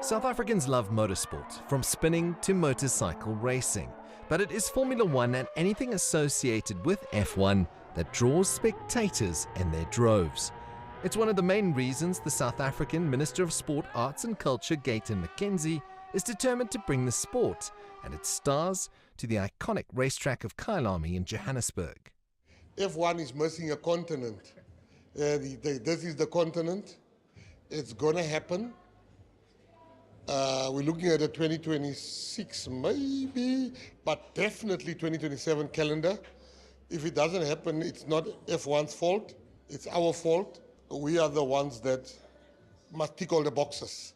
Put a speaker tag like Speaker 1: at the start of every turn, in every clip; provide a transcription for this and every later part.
Speaker 1: South Africans love motorsport, from spinning to motorcycle racing. But it is Formula One and anything associated with F1 that draws spectators in their droves. It's one of the main reasons the South African Minister of Sport, Arts and Culture, Gayton McKenzie, is determined to bring the sport and its stars to the iconic racetrack of Kyalami in Johannesburg.
Speaker 2: F1 is missing a continent. This is the continent. It's going to happen. We're looking at a 2026 maybe, but definitely 2027 calendar. If it doesn't happen, it's not F1's fault, it's our fault. We are the ones that must tick all the boxes.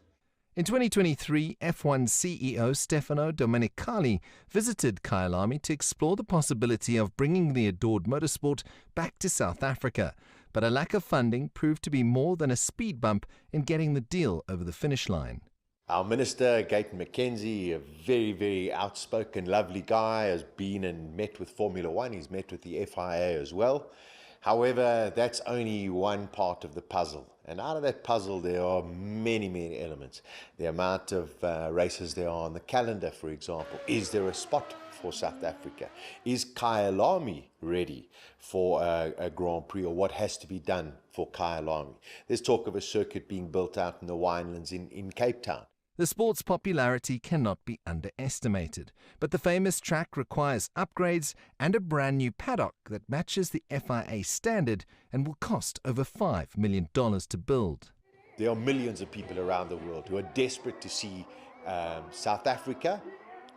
Speaker 1: In 2023, F1 CEO Stefano Domenicali visited Kyalami to explore the possibility of bringing the adored motorsport back to South Africa. But a lack of funding proved to be more than a speed bump in getting the deal over the finish line.
Speaker 3: Our Minister, Gayton McKenzie, a very, very outspoken, lovely guy, has been and met with Formula One. He's met with the FIA as well. However, that's only one part of the puzzle. And out of that puzzle, there are many, many elements. The amount of races there are on the calendar, for example. Is there a spot for South Africa? Is Kyalami ready for a Grand Prix, or what has to be done for Kyalami? There's talk of a circuit being built out in the winelands in Cape Town.
Speaker 1: The sport's popularity cannot be underestimated, but the famous track requires upgrades and a brand new paddock that matches the FIA standard and will cost over $5 million to build.
Speaker 3: There are millions of people around the world who are desperate to see South Africa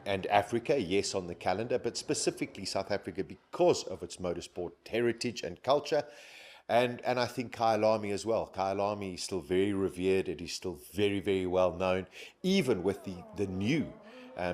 Speaker 3: and Africa, yes, on the calendar, but specifically South Africa because of its motorsport heritage and culture. And I think Kyalami as well. Kyalami is still very revered. It is still very, very well known, even with the new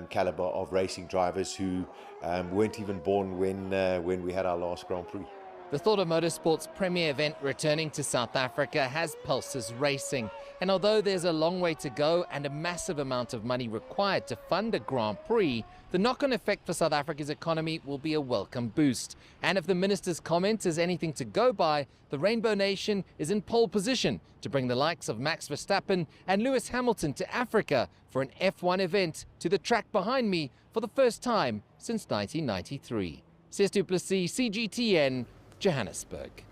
Speaker 3: caliber of racing drivers who weren't even born when we had our last Grand Prix.
Speaker 4: The thought of motorsport's premier event returning to South Africa has pulses racing. And although there's a long way to go and a massive amount of money required to fund a Grand Prix, the knock-on effect for South Africa's economy will be a welcome boost. And if the minister's comment is anything to go by, the Rainbow Nation is in pole position to bring the likes of Max Verstappen and Lewis Hamilton to Africa for an F1 event to the track behind me for the first time since 1993. Sis du Plessis, CGTN, Johannesburg.